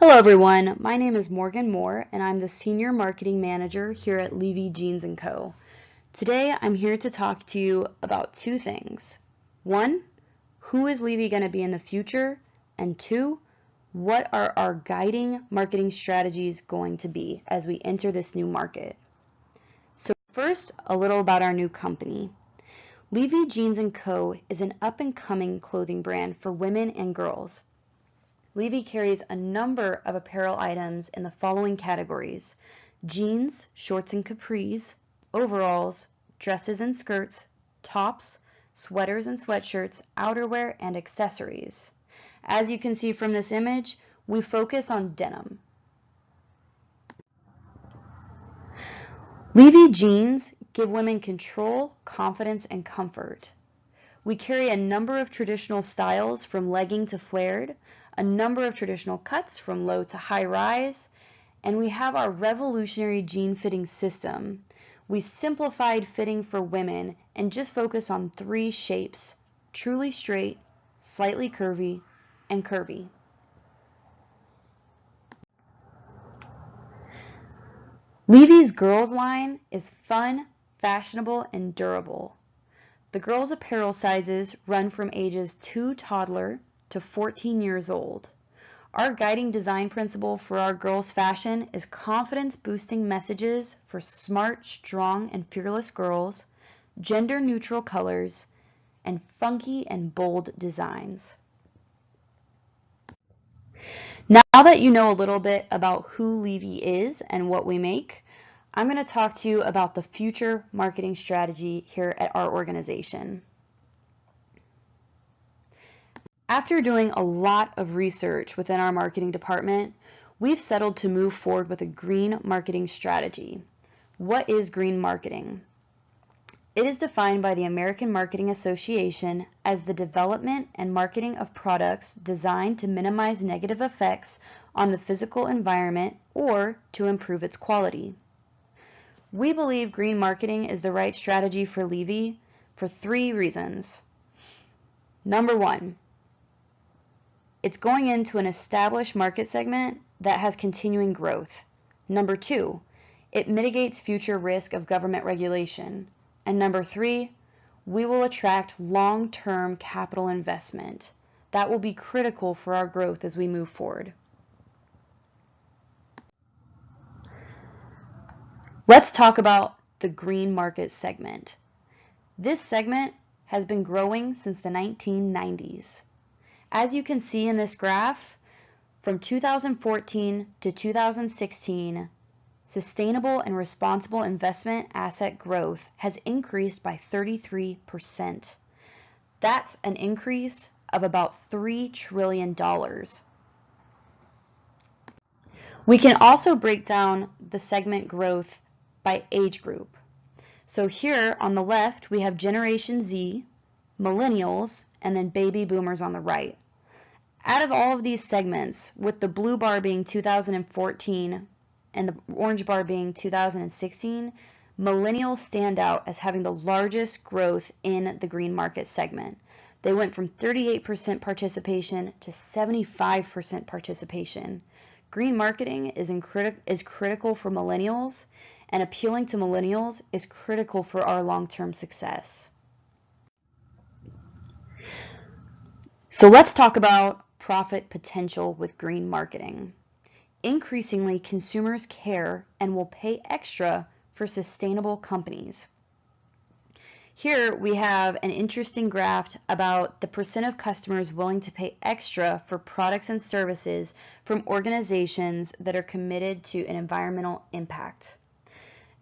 Hello everyone, my name is Morgan Moore and I'm the Senior Marketing Manager here at LEVE Jeans & Co. Today I'm here to talk to you about two things. One, who is LEVE going to be in the future? And two, what are our guiding marketing strategies going to be as we enter this new market? So first, a little about our new company. LEVE Jeans & Co. is an up-and-coming clothing brand for women and girls. LEVE carries a number of apparel items in the following categories: jeans, shorts and capris, overalls, dresses and skirts, tops, sweaters and sweatshirts, outerwear, and accessories. As you can see from this image, we focus on denim. LEVE jeans give women control, confidence, and comfort. We carry a number of traditional styles from legging to flared, a number of traditional cuts from low to high rise, and we have our revolutionary jean fitting system. We simplified fitting for women and just focus on three shapes: truly straight, slightly curvy, and curvy. LEVE's girls line is fun, fashionable, and durable. The girls' apparel sizes run from ages 2 toddler to 14 years old. Our guiding design principle for our girls' fashion is confidence-boosting messages for smart, strong, and fearless girls, gender-neutral colors, and funky and bold designs. Now that you know a little bit about who LEVE is and what we make, I'm going to talk to you about the future marketing strategy here at our organization. After doing a lot of research within our marketing department, we've settled to move forward with a green marketing strategy. What is green marketing? It is defined by the American Marketing Association as the development and marketing of products designed to minimize negative effects on the physical environment or to improve its quality. We believe green marketing is the right strategy for LEVE for 3 reasons. Number 1, it's going into an established market segment that has continuing growth. Number 2, it mitigates future risk of government regulation. And number 3, we will attract long-term capital investment. That will be critical for our growth as we move forward. Let's talk about the green market segment. This segment has been growing since the 1990s. As you can see in this graph, from 2014 to 2016, sustainable and responsible investment asset growth has increased by 33%. That's an increase of about $3 trillion. We can also break down the segment growth by age group. So here on the left, we have Generation Z, Millennials, and then Baby Boomers on the right. Out of all of these segments, with the blue bar being 2014 and the orange bar being 2016, Millennials stand out as having the largest growth in the green market segment. They went from 38% participation to 75% participation. Green marketing is critical for Millennials, and appealing to Millennials is critical for our long-term success. So let's talk about profit potential with green marketing. Increasingly, consumers care and will pay extra for sustainable companies. Here we have an interesting graph about the percent of customers willing to pay extra for products and services from organizations that are committed to an environmental impact.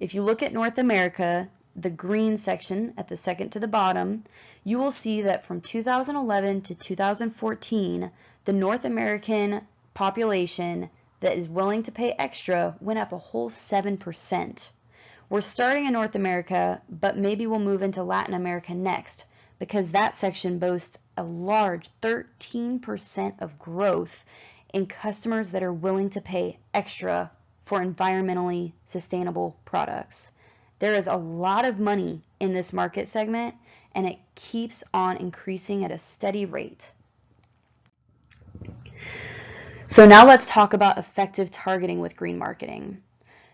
If you look at North America, the green section at the second to the bottom, you will see that from 2011 to 2014, the North American population that is willing to pay extra went up a whole 7%. We're starting in North America, but maybe we'll move into Latin America next, because that section boasts a large 13% of growth in customers that are willing to pay extra for environmentally sustainable products. There is a lot of money in this market segment, and it keeps on increasing at a steady rate. So now let's talk about effective targeting with green marketing.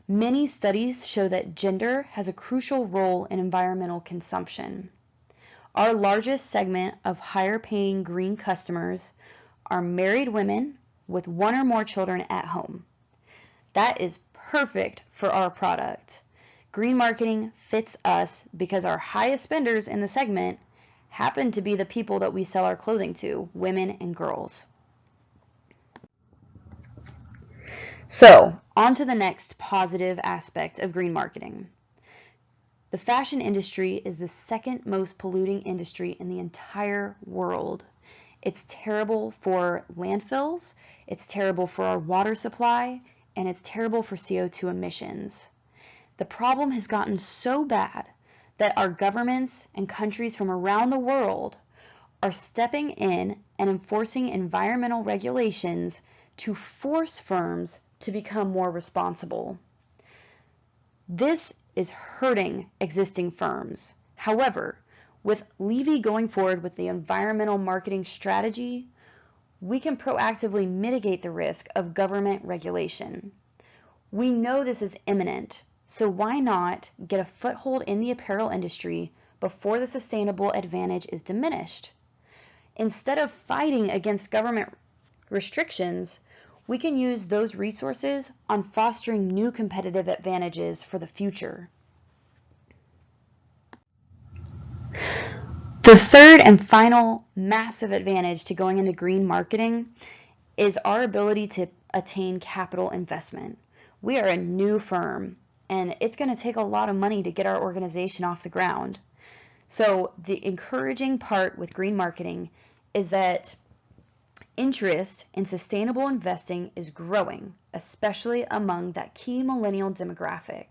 Many studies show that gender has a crucial role in environmental consumption. Our largest segment of higher paying green customers are married women with one or more children at home. That is perfect for our product. Green marketing fits us because our highest spenders in the segment happen to be the people that we sell our clothing to, women and girls. So, on to the next positive aspect of green marketing. The fashion industry is the second most polluting industry in the entire world. It's terrible for landfills, it's terrible for our water supply, and it's terrible for CO2 emissions. The problem has gotten so bad that our governments and countries from around the world are stepping in and enforcing environmental regulations to force firms to become more responsible. This is hurting existing firms. However, with LEVE going forward with the environmental marketing strategy, we can proactively mitigate the risk of government regulation. We know this is imminent, so why not get a foothold in the apparel industry before the sustainable advantage is diminished? Instead of fighting against government restrictions, we can use those resources on fostering new competitive advantages for the future. The third and final massive advantage to going into green marketing is our ability to attain capital investment. We are a new firm, and it's going to take a lot of money to get our organization off the ground. So the encouraging part with green marketing is that interest in sustainable investing is growing, especially among that key millennial demographic.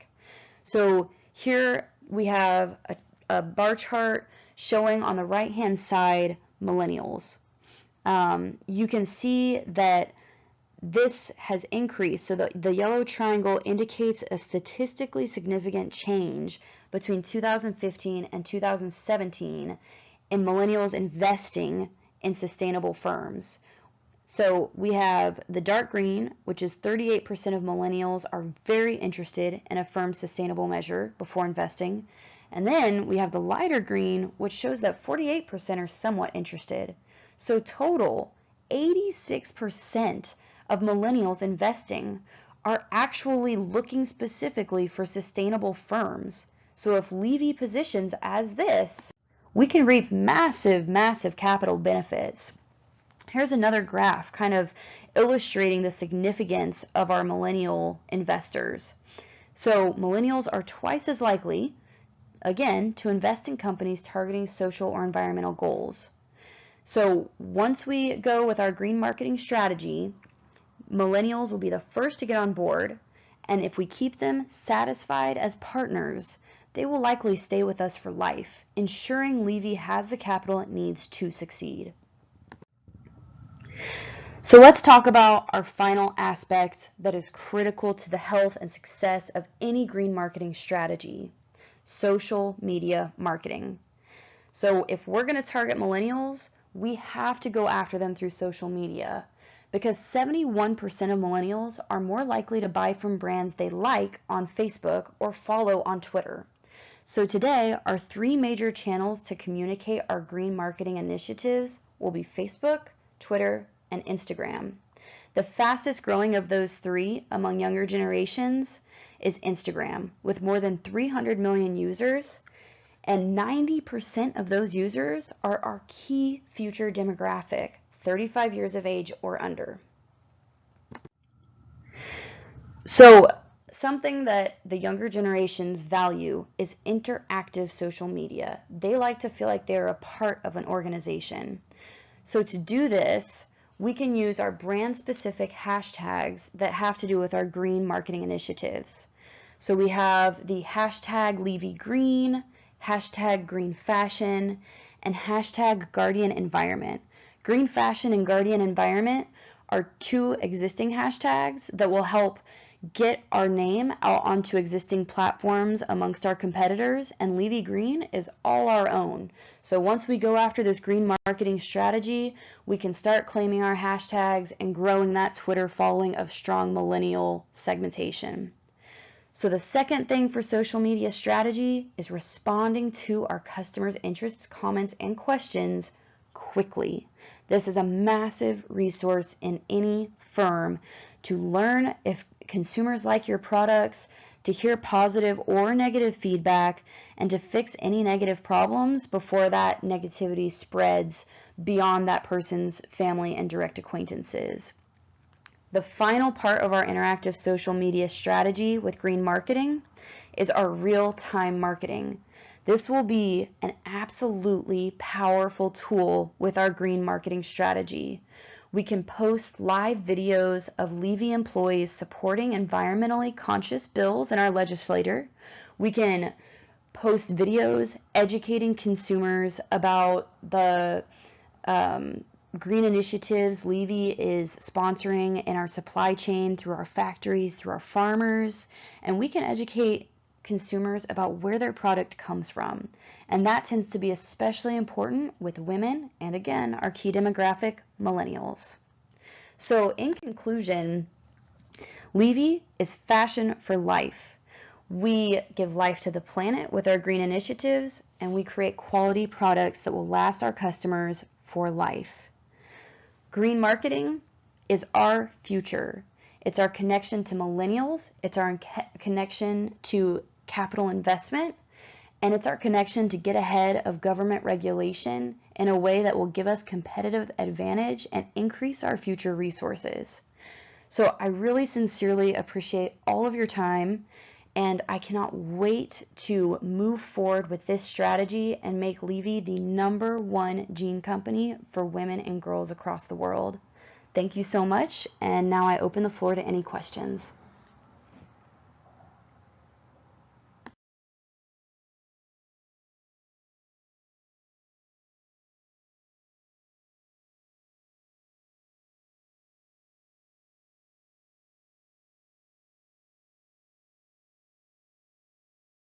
So here we have a bar chart showing on the right-hand side millennials. You can see that this has increased. So the yellow triangle indicates a statistically significant change between 2015 and 2017 in millennials investing in sustainable firms. So we have the dark green, which is 38% of millennials are very interested in a firm's sustainable measure before investing. And then we have the lighter green, which shows that 48% are somewhat interested. So total, 86% of millennials investing are actually looking specifically for sustainable firms. So if LEVE positions as this, we can reap massive, massive capital benefits. Here's another graph kind of illustrating the significance of our millennial investors. So millennials are twice as likely, again, to invest in companies targeting social or environmental goals. So once we go with our green marketing strategy, millennials will be the first to get on board, and if we keep them satisfied as partners, they will likely stay with us for life, ensuring LEVE has the capital it needs to succeed. So let's talk about our final aspect that is critical to the health and success of any green marketing strategy: social media marketing. So if we're going to target millennials, we have to go after them through social media, because 71% of millennials are more likely to buy from brands they like on Facebook or follow on Twitter. So today, our three major channels to communicate our green marketing initiatives will be Facebook, Twitter, and Instagram. The fastest growing of those three among younger generations is Instagram, with more than 300 million users, and 90% of those users are our key future demographic, 35 years of age or under. So something that the younger generations value is interactive social media. They like to feel like they're a part of an organization. So to do this, we can use our brand-specific hashtags that have to do with our green marketing initiatives. So we have the hashtag #LeveGreen, hashtag Green Fashion, and hashtag Guardian Environment. Green Fashion and Guardian Environment are two existing hashtags that will help get our name out onto existing platforms amongst our competitors, and LEVE Green is all our own. So once we go after this green marketing strategy, we can start claiming our hashtags and growing that Twitter following of strong millennial segmentation. So the second thing for social media strategy is responding to our customers' interests, comments, and questions quickly. This is a massive resource in any firm to learn if consumers like your products, to hear positive or negative feedback, and to fix any negative problems before that negativity spreads beyond that person's family and direct acquaintances. The final part of our interactive social media strategy with green marketing is our real-time marketing. This will be an absolutely powerful tool with our green marketing strategy. We can post live videos of LEVE employees supporting environmentally conscious bills in our legislature. We can post videos educating consumers about the green initiatives LEVE is sponsoring in our supply chain, through our factories, through our farmers, and we can educate consumers about where their product comes from. And that tends to be especially important with women and, again, our key demographic, millennials. So in conclusion, LEVE is fashion for life. We give life to the planet with our green initiatives, and we create quality products that will last our customers for life. Green marketing is our future. It's our connection to millennials, it's our connection to capital investment, and it's our connection to get ahead of government regulation in a way that will give us competitive advantage and increase our future resources. So I really sincerely appreciate all of your time, and I cannot wait to move forward with this strategy and make LEVE the #1 jean company for women and girls across the world. Thank you so much, and now I open the floor to any questions.